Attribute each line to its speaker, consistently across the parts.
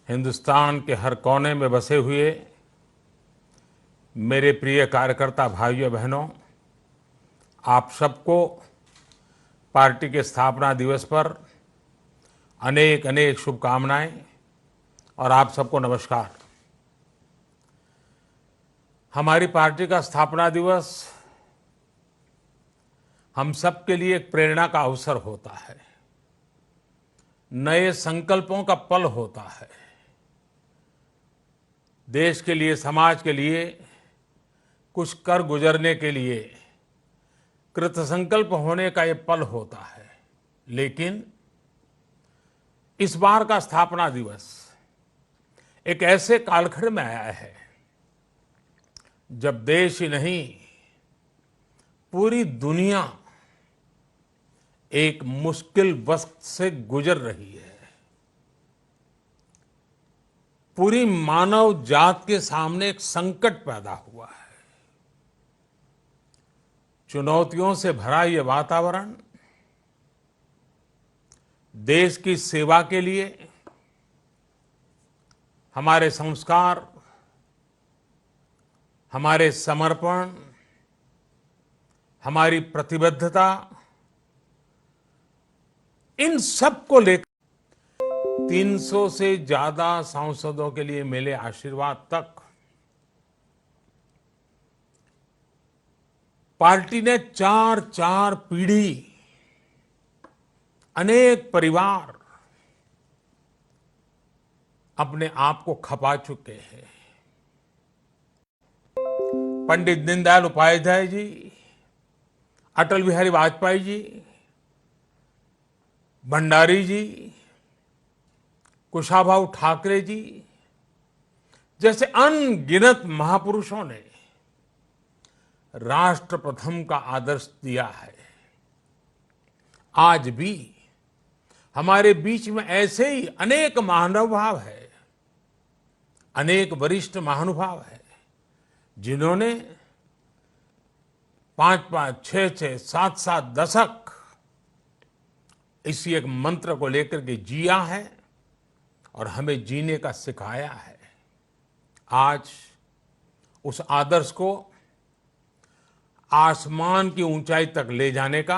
Speaker 1: हिंदुस्तान के हर कोने में बसे हुए मेरे प्रिय कार्यकर्ता भाइयों बहनों, आप सबको पार्टी के स्थापना दिवस पर अनेक अनेक शुभकामनाएं और आप सबको नमस्कार। हमारी पार्टी का स्थापना दिवस हम सब के लिए एक प्रेरणा का अवसर होता है, नए संकल्पों का पल होता है। देश के लिए, समाज के लिए कुछ कर गुजरने के लिए कृतसंकल्प होने का ये पल होता है। लेकिन इस बार का स्थापना दिवस एक ऐसे कालखंड में आया है जब देश ही नहीं, पूरी दुनिया एक मुश्किल वक्त से गुजर रही है। पूरी मानव जात के सामने एक संकट पैदा हुआ है। चुनौतियों से भरा ये वातावरण देश की सेवा के लिए हमारे संस्कार, हमारे समर्पण, हमारी प्रतिबद्धता, इन सब को लेकर 300 से ज्यादा सांसदों के लिए मिले आशीर्वाद तक पार्टी ने चार चार पीढ़ी, अनेक परिवार अपने आप को खपा चुके हैं। पंडित दीनदयाल उपाध्याय जी, अटल बिहारी वाजपेयी जी, भंडारी जी, कुशाभाऊ ठाकरे जी जैसे अनगिनत महापुरुषों ने राष्ट्र प्रथम का आदर्श दिया है। आज भी हमारे बीच में ऐसे ही अनेक महानुभाव है, अनेक वरिष्ठ महानुभाव है जिन्होंने 5-5, 6-6, 7-7 दशक इसी एक मंत्र को लेकर के जिया है और हमें जीने का सिखाया है। आज उस आदर्श को आसमान की ऊंचाई तक ले जाने का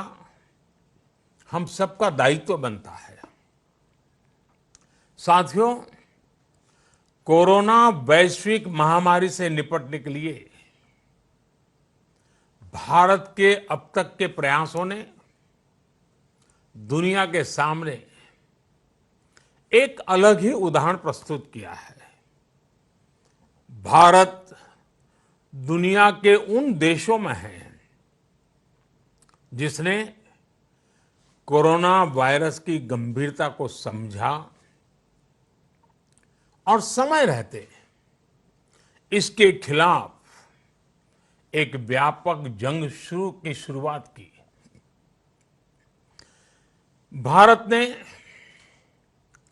Speaker 1: हम सबका दायित्व बनता है। साथियों, कोरोना वैश्विक महामारी से निपटने के लिए भारत के अब तक के प्रयासों ने दुनिया के सामने एक अलग ही उदाहरण प्रस्तुत किया है। भारत दुनिया के उन देशों में है जिसने कोरोना वायरस की गंभीरता को समझा और समय रहते इसके खिलाफ एक व्यापक जंग की शुरुआत की। भारत ने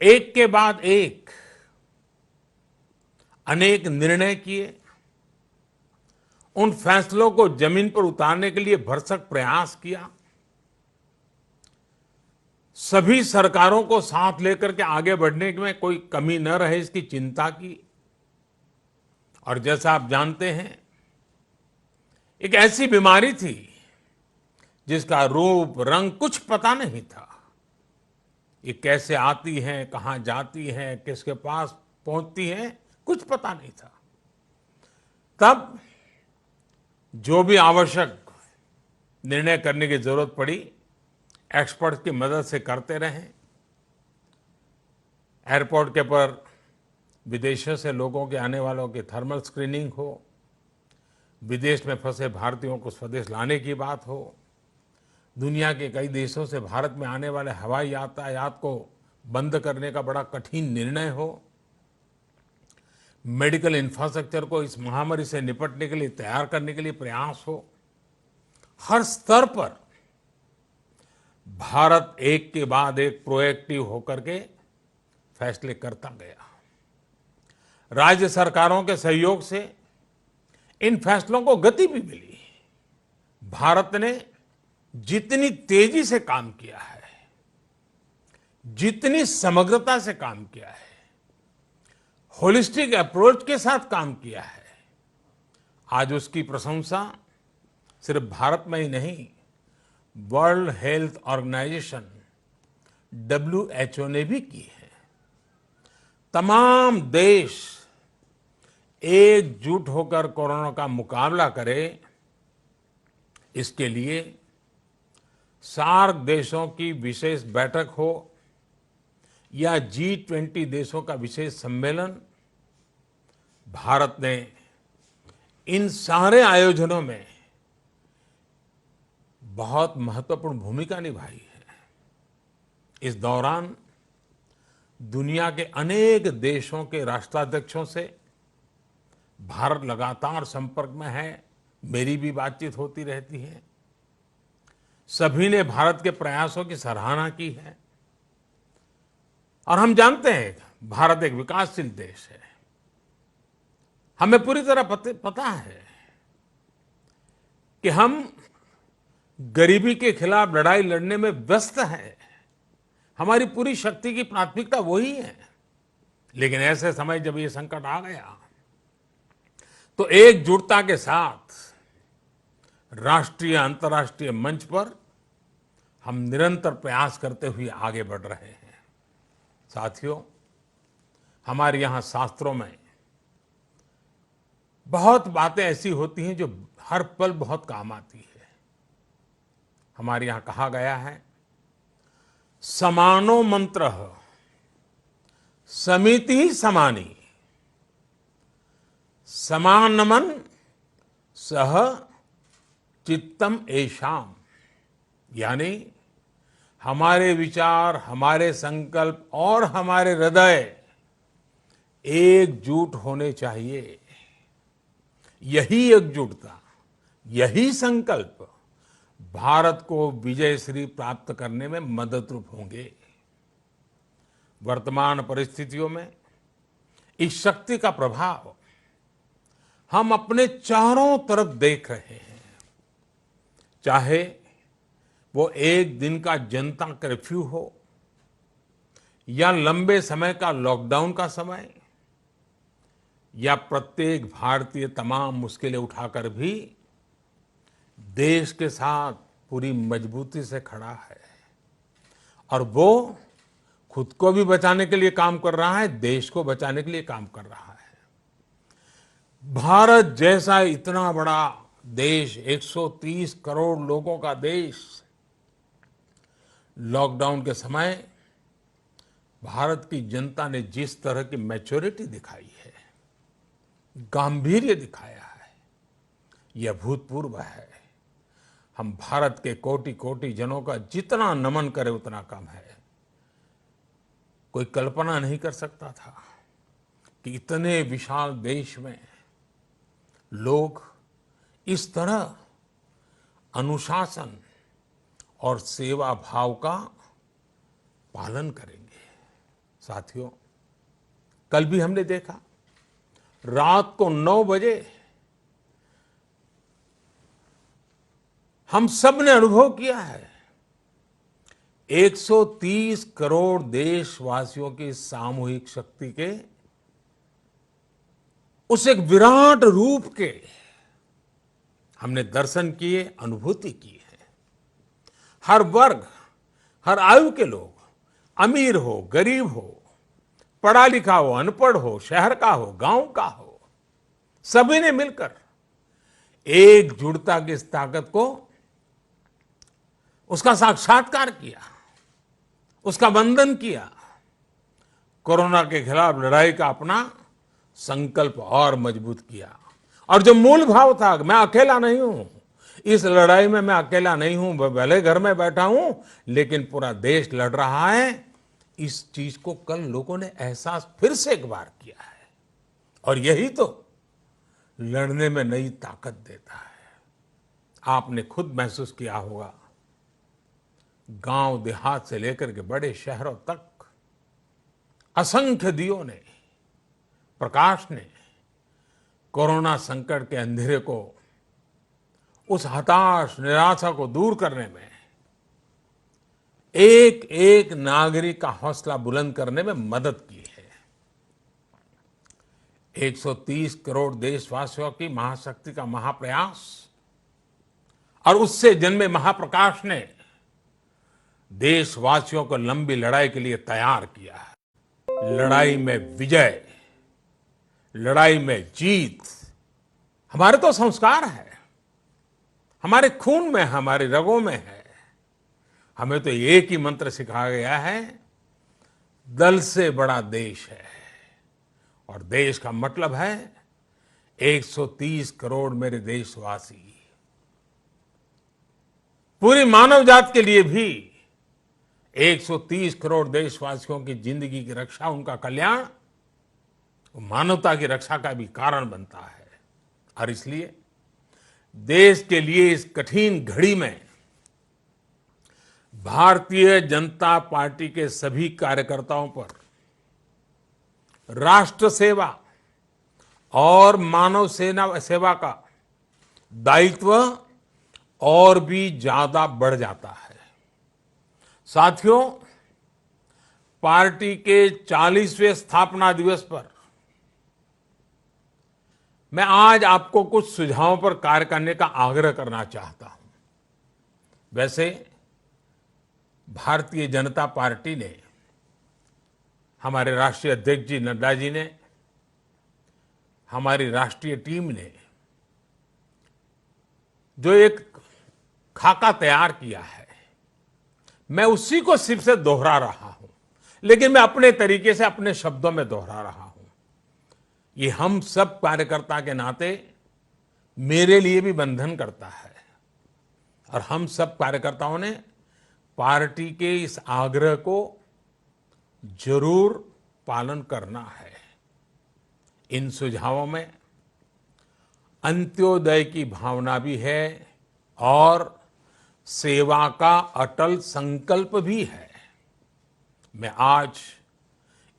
Speaker 1: एक के बाद एक अनेक निर्णय किए, उन फैसलों को जमीन पर उतारने के लिए भरसक प्रयास किया, सभी सरकारों को साथ लेकर के आगे बढ़ने में कोई कमी न रहे इसकी चिंता की। और जैसा आप जानते हैं, एक ऐसी बीमारी थी जिसका रूप रंग कुछ पता नहीं था। ये कैसे आती है, कहां जाती है, किसके पास पहुंचती है, कुछ पता नहीं था। तब जो भी आवश्यक निर्णय करने की जरूरत पड़ी, एक्सपर्ट की मदद से करते रहे। एयरपोर्ट के पर विदेशों से लोगों के आने वालों की थर्मल स्क्रीनिंग हो, विदेश में फंसे भारतीयों को स्वदेश लाने की बात हो, दुनिया के कई देशों से भारत में आने वाले हवाई यातायात को बंद करने का बड़ा कठिन निर्णय हो, मेडिकल इंफ्रास्ट्रक्चर को इस महामारी से निपटने के लिए तैयार करने के लिए प्रयास हो, हर स्तर पर भारत एक के बाद एक प्रोएक्टिव होकर के फैसले करता गया। राज्य सरकारों के सहयोग से इन फैसलों को गति भी मिली। भारत ने जितनी तेजी से काम किया है, जितनी समग्रता से काम किया है, होलिस्टिक अप्रोच के साथ काम किया है। आज उसकी प्रशंसा सिर्फ भारत में ही नहीं, वर्ल्ड हेल्थ ऑर्गेनाइजेशन WHO ने भी की है। तमाम देश एकजुट होकर कोरोना का मुकाबला करें, इसके लिए सार्क देशों की विशेष बैठक हो या G20 देशों का विशेष सम्मेलन, भारत ने इन सारे आयोजनों में बहुत महत्वपूर्ण भूमिका निभाई है। इस दौरान दुनिया के अनेक देशों के राष्ट्राध्यक्षों से भारत लगातार संपर्क में है। मेरी भी बातचीत होती रहती है। सभी ने भारत के प्रयासों की सराहना की है और हम जानते हैं भारत एक विकासशील देश है। हमें पूरी तरह पता है कि हम गरीबी के खिलाफ लड़ाई लड़ने में व्यस्त हैं। हमारी पूरी शक्ति की प्राथमिकता वही है। लेकिन ऐसे समय जब ये संकट आ गया तो एकजुटता के साथ राष्ट्रीय अंतर्राष्ट्रीय मंच पर हम निरंतर प्रयास करते हुए आगे बढ़ रहे हैं। साथियों, हमारे यहां शास्त्रों में बहुत बातें ऐसी होती हैं जो हर पल बहुत काम आती है। हमारे यहां कहा गया है, समानो मंत्रः समिति समानी, समानमन सह चित्तम एषाम। यानी हमारे विचार, हमारे संकल्प और हमारे हृदय एकजुट होने चाहिए। यही एकजुटता, यही संकल्प भारत को विजयश्री प्राप्त करने में मददरूप होंगे। वर्तमान परिस्थितियों में इस शक्ति का प्रभाव हम अपने चारों तरफ देख रहे हैं। चाहे वो एक दिन का जनता कर्फ्यू हो या लंबे समय का लॉकडाउन का समय, या प्रत्येक भारतीय तमाम मुश्किलें उठाकर भी देश के साथ पूरी मजबूती से खड़ा है और वो खुद को भी बचाने के लिए काम कर रहा है, देश को बचाने के लिए काम कर रहा है। भारत जैसा इतना बड़ा देश, 130 करोड़ लोगों का देश, लॉकडाउन के समय भारत की जनता ने जिस तरह की मैच्योरिटी दिखाई है, गांभीर्य दिखाया है, यह अभूतपूर्व है। हम भारत के कोटि कोटि जनों का जितना नमन करें उतना कम है। कोई कल्पना नहीं कर सकता था कि इतने विशाल देश में लोग इस तरह अनुशासन और सेवा भाव का पालन करेंगे। साथियों, कल भी हमने देखा, रात को 9 बजे हम सब ने अनुभव किया है 130 करोड़ देशवासियों की सामूहिक शक्ति के उस एक विराट रूप के हमने दर्शन किए, अनुभूति की है। हर वर्ग, हर आयु के लोग, अमीर हो, गरीब हो, पढ़ा लिखा हो, अनपढ़ हो, शहर का हो, गांव का हो, सभी ने मिलकर एकजुटता की इस ताकत को, उसका साक्षात्कार किया, उसका वंदन किया। कोरोना के खिलाफ लड़ाई का अपना संकल्प और मजबूत किया। और जो मूल भाव था, मैं अकेला नहीं हूं, इस लड़ाई में मैं अकेला नहीं हूं, भले घर में बैठा हूं लेकिन पूरा देश लड़ रहा है, इस चीज को कल लोगों ने एहसास फिर से एक बार किया है। और यही तो लड़ने में नई ताकत देता है। आपने खुद महसूस किया होगा, गांव देहात से लेकर के बड़े शहरों तक असंख्य दियों ने, प्रकाश ने कोरोना संकट के अंधेरे को, उस हताश निराशा को दूर करने में, एक एक नागरिक का हौसला बुलंद करने में मदद की है। 130 करोड़ देशवासियों की महाशक्ति का महाप्रयास और उससे जन्मे महाप्रकाश ने देशवासियों को लंबी लड़ाई के लिए तैयार किया है। लड़ाई में विजय, लड़ाई में जीत हमारे तो संस्कार है, हमारे खून में, हमारे रगों में है। हमें तो एक ही मंत्र सिखाया गया है, दल से बड़ा देश है। और देश का मतलब है 130 करोड़ मेरे देशवासी। पूरी मानव जात के लिए भी 130 करोड़ देशवासियों की जिंदगी की रक्षा, उनका कल्याण मानवता की रक्षा का भी कारण बनता है। और इसलिए देश के लिए इस कठिन घड़ी में भारतीय जनता पार्टी के सभी कार्यकर्ताओं पर राष्ट्र सेवा और मानव सेवा का दायित्व और भी ज्यादा बढ़ जाता है। साथियों, पार्टी के 40वें स्थापना दिवस पर मैं आज आपको कुछ सुझावों पर कार्य करने का आग्रह करना चाहता हूं। वैसे भारतीय जनता पार्टी ने, हमारे राष्ट्रीय अध्यक्ष जी नड्डा जी ने, हमारी राष्ट्रीय टीम ने जो एक खाका तैयार किया है, मैं उसी को सिर्फ से दोहरा रहा हूं, लेकिन मैं अपने तरीके से अपने शब्दों में दोहरा रहा हूं। ये हम सब कार्यकर्ता के नाते मेरे लिए भी बंधन करता है और हम सब कार्यकर्ताओं ने पार्टी के इस आग्रह को जरूर पालन करना है। इन सुझावों में अंत्योदय की भावना भी है और सेवा का अटल संकल्प भी है। मैं आज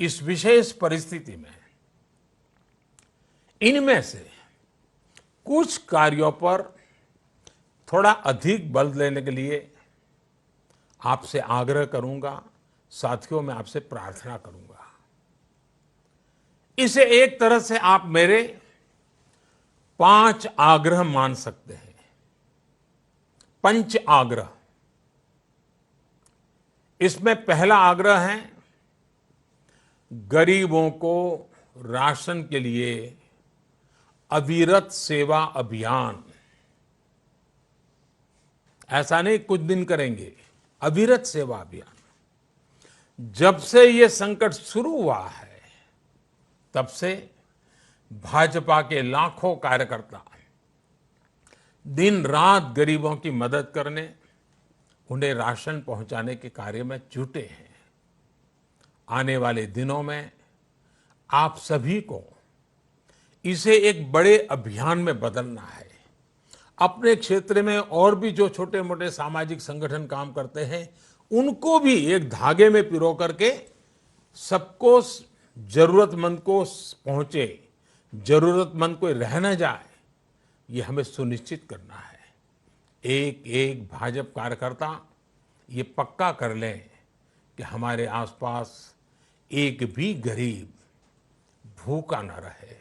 Speaker 1: इस विशेष परिस्थिति में इनमें से कुछ कार्यों पर थोड़ा अधिक बल देने के लिए आपसे आग्रह करूंगा। साथियों, मैं आपसे प्रार्थना करूंगा। इसे एक तरह से आप मेरे 5 आग्रह मान सकते हैं। पंच आग्रह। इसमें पहला आग्रह है गरीबों को राशन के लिए अविरत सेवा अभियान। ऐसा नहीं कुछ दिन करेंगे, अविरत सेवा अभियान। जब से ये संकट शुरू हुआ है तब से भाजपा के लाखों कार्यकर्ता दिन रात गरीबों की मदद करने, उन्हें राशन पहुंचाने के कार्य में जुटे हैं। आने वाले दिनों में आप सभी को इसे एक बड़े अभियान में बदलना है। अपने क्षेत्र में और भी जो छोटे मोटे सामाजिक संगठन काम करते हैं, उनको भी एक धागे में पिरो करके सबको, जरूरतमंद को पहुंचे, जरूरतमंद कोई रह न जाए, ये हमें सुनिश्चित करना है। एक एक भाजपा कार्यकर्ता ये पक्का कर लें कि हमारे आसपास एक भी गरीब भूखा न रहे,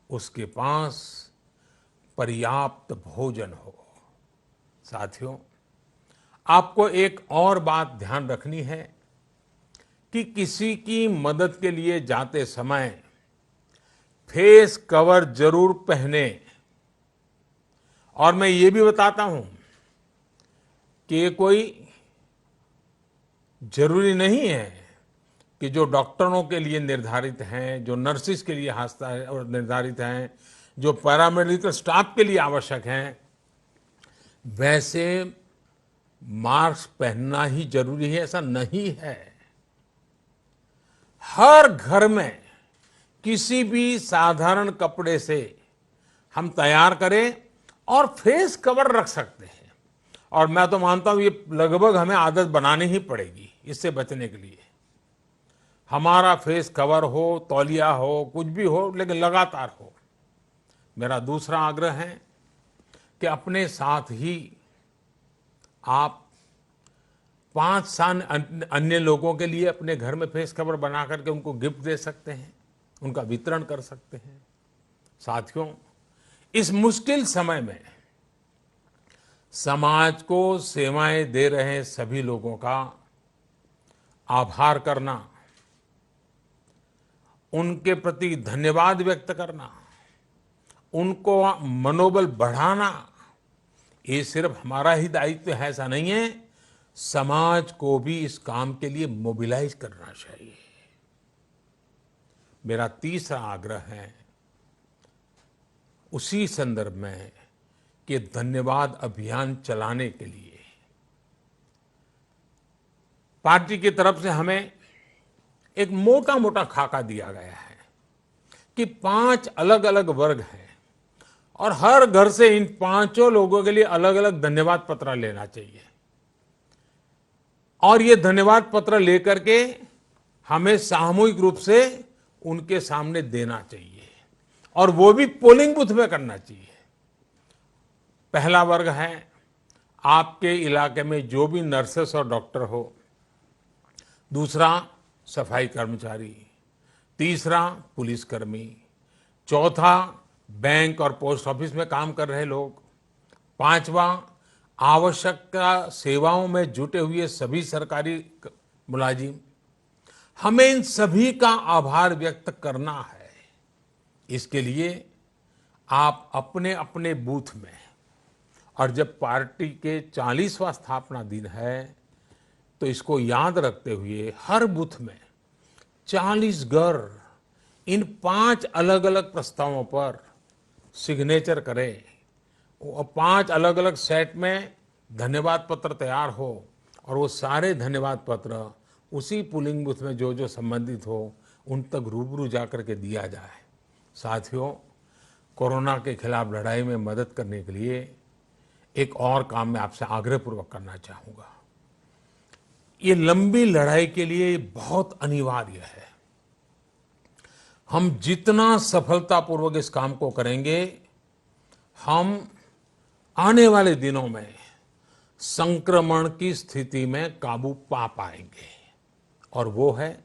Speaker 1: उसके पास पर्याप्त भोजन हो। साथियों, आपको एक और बात ध्यान रखनी है कि किसी की मदद के लिए जाते समय फेस कवर जरूर पहने। और मैं ये भी बताता हूं कि ये कोई जरूरी नहीं है कि जो डॉक्टरों के लिए निर्धारित हैं, जो नर्सिस के लिए निर्धारित हैं, जो पैरामेडिकल स्टाफ के लिए आवश्यक हैं, वैसे मास्क पहनना ही जरूरी है, ऐसा नहीं है। हर घर में किसी भी साधारण कपड़े से हम तैयार करें और फेस कवर रख सकते हैं। और मैं तो मानता हूं ये लगभग हमें आदत बनानी ही पड़ेगी इससे बचने के लिए। हमारा फेस कवर हो, तौलिया हो, कुछ भी हो, लेकिन लगातार हो। मेरा दूसरा आग्रह है कि अपने साथ ही आप 5 अन्य लोगों के लिए अपने घर में फेस कवर बना करके उनको गिफ्ट दे सकते हैं। उनका वितरण कर सकते हैं। साथियों, इस मुश्किल समय में समाज को सेवाएं दे रहे सभी लोगों का आभार करना, उनके प्रति धन्यवाद व्यक्त करना, उनको मनोबल बढ़ाना, ये सिर्फ हमारा ही दायित्व है ऐसा नहीं है, समाज को भी इस काम के लिए मोबिलाइज करना चाहिए। मेरा तीसरा आग्रह है उसी संदर्भ में कि धन्यवाद अभियान चलाने के लिए पार्टी की तरफ से हमें एक मोटा मोटा खाका दिया गया है कि 5 अलग अलग वर्ग हैं और हर घर से इन 5 लोगों के लिए अलग अलग धन्यवाद पत्र लेना चाहिए और ये धन्यवाद पत्र लेकर के हमें सामूहिक रूप से उनके सामने देना चाहिए और वो भी पोलिंग बूथ में करना चाहिए। पहला वर्ग है आपके इलाके में जो भी नर्सेस और डॉक्टर हो, दूसरा सफाई कर्मचारी, तीसरा पुलिसकर्मी, चौथा बैंक और पोस्ट ऑफिस में काम कर रहे लोग, पांचवा आवश्यक सेवाओं में जुटे हुए सभी सरकारी मुलाजिम। हमें इन सभी का आभार व्यक्त करना है। इसके लिए आप अपने अपने बूथ में, और जब पार्टी के 40वां स्थापना दिन है तो इसको याद रखते हुए हर बूथ में 40 घर इन 5 अलग अलग प्रस्तावों पर सिग्नेचर करें। 5 अलग अलग सेट में धन्यवाद पत्र तैयार हो और वो सारे धन्यवाद पत्र उसी पोलिंग बूथ में जो जो संबंधित हो उन तक रूबरू जाकर के दिया जाए। साथियों, कोरोना के खिलाफ लड़ाई में मदद करने के लिए एक और काम मैं आपसे आग्रहपूर्वक करना चाहूंगा। ये लंबी लड़ाई के लिए बहुत अनिवार्य है। हम जितना सफलतापूर्वक इस काम को करेंगे, हम आने वाले दिनों में संक्रमण की स्थिति में काबू पा पाएंगे। और वो है,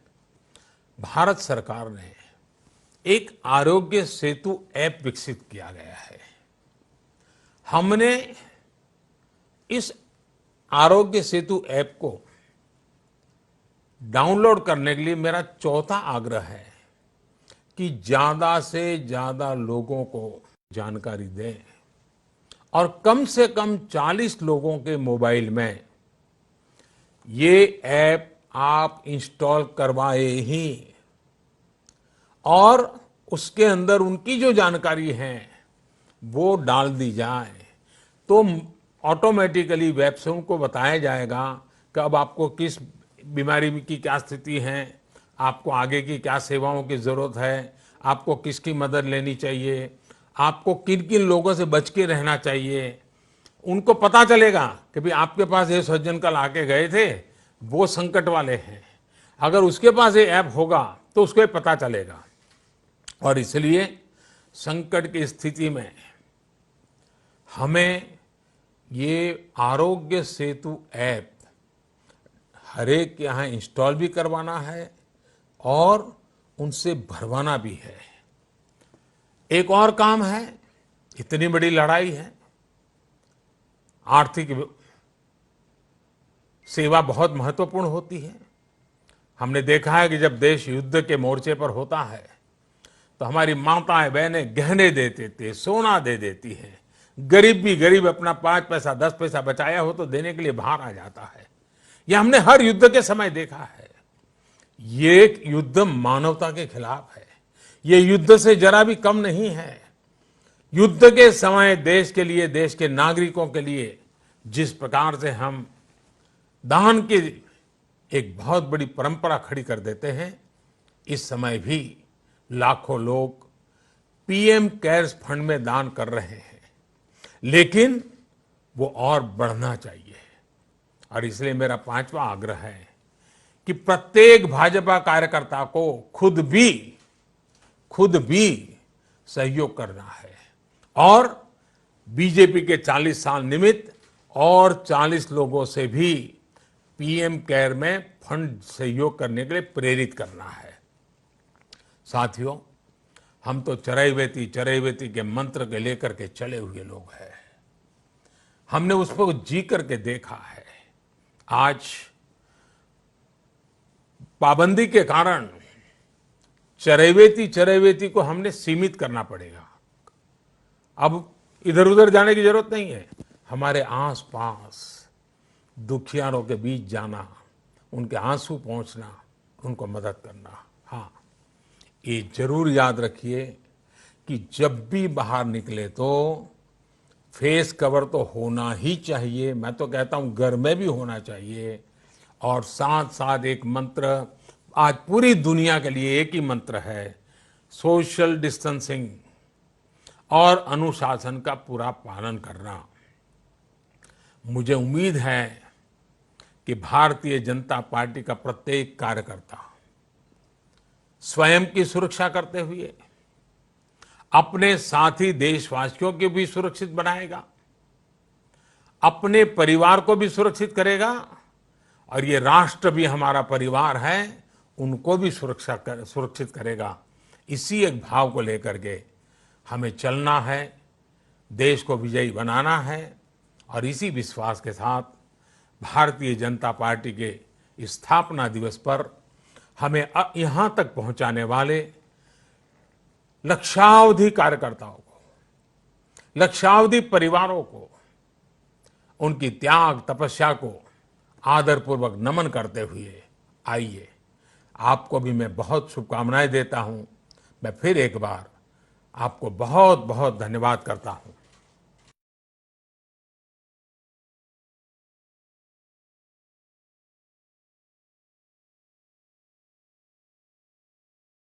Speaker 1: भारत सरकार ने एक आरोग्य सेतु ऐप विकसित किया गया है। हमने इस आरोग्य सेतु ऐप को डाउनलोड करने के लिए मेरा चौथा आग्रह है कि ज्यादा से ज्यादा लोगों को जानकारी दें और कम से कम 40 लोगों के मोबाइल में ये ऐप आप इंस्टॉल करवाए ही और उसके अंदर उनकी जो जानकारी है वो डाल दी जाए तो ऑटोमेटिकली वेब से उनको बताया जाएगा कि अब आपको किस बीमारी की क्या स्थिति है, आपको आगे की क्या सेवाओं की जरूरत है, आपको किसकी मदद लेनी चाहिए, आपको किन किन लोगों से बच के रहना चाहिए। उनको पता चलेगा कि भाई आपके पास ये सज्जन कल आके गए थे, वो संकट वाले हैं। अगर उसके पास ये ऐप होगा तो उसको पता चलेगा। और इसलिए संकट की स्थिति में हमें ये आरोग्य सेतु ऐप हर एक के यहाँ इंस्टॉल भी करवाना है और उनसे भरवाना भी है। एक और काम है, इतनी बड़ी लड़ाई है, आर्थिक सेवा बहुत महत्वपूर्ण होती है। हमने देखा है कि जब देश युद्ध के मोर्चे पर होता है तो हमारी माताएं बहनें गहने दे देती है, सोना दे देती है। गरीब भी गरीब अपना 5 पैसा 10 पैसा बचाया हो तो देने के लिए बाहर आ जाता है। यह हमने हर युद्ध के समय देखा है। ये एक युद्ध मानवता के खिलाफ है। ये युद्ध से जरा भी कम नहीं है। युद्ध के समय देश के लिए, देश के नागरिकों के लिए जिस प्रकार से हम दान की एक बहुत बड़ी परंपरा खड़ी कर देते हैं, इस समय भी लाखों लोग पीएम केयर्स फंड में दान कर रहे हैं, लेकिन वो और बढ़ना चाहिए। और इसलिए मेरा 5वां आग्रह है कि प्रत्येक भाजपा कार्यकर्ता को खुद भी सहयोग करना है और बीजेपी के 40 साल निमित्त और 40 लोगों से भी पीएम केयर में फंड सहयोग करने के लिए प्रेरित करना है। साथियों, हम तो चरैवेति के मंत्र के लेकर के चले हुए लोग हैं। हमने उसको जी करके देखा है। आज पाबंदी के कारण चरैवेति को हमने सीमित करना पड़ेगा। अब इधर उधर जाने की जरूरत नहीं है। हमारे आसपास दुखियारों के बीच जाना, उनके आंसू पहुंचना, उनको मदद करना। हाँ, ये जरूर याद रखिए कि जब भी बाहर निकले तो फेस कवर तो होना ही चाहिए। मैं तो कहता हूं घर में भी होना चाहिए। और साथ साथ एक मंत्र आज पूरी दुनिया के लिए एक ही मंत्र है, सोशल डिस्टेंसिंग और अनुशासन का पूरा पालन करना। मुझे उम्मीद है कि भारतीय जनता पार्टी का प्रत्येक कार्यकर्ता स्वयं की सुरक्षा करते हुए अपने साथी देशवासियों को भी सुरक्षित बनाएगा, अपने परिवार को भी सुरक्षित करेगा, और ये राष्ट्र भी हमारा परिवार है, उनको भी सुरक्षित करेगा। इसी एक भाव को लेकर के हमें चलना है, देश को विजयी बनाना है। और इसी विश्वास के साथ भारतीय जनता पार्टी के स्थापना दिवस पर हमें यहाँ तक पहुँचाने वाले लक्षावधि कार्यकर्ताओं को, लक्षावधि परिवारों को, उनकी त्याग तपस्या को आदरपूर्वक नमन करते हुए आइए, आपको भी मैं बहुत शुभकामनाएं देता हूं। मैं फिर एक बार आपको बहुत बहुत धन्यवाद करता हूं।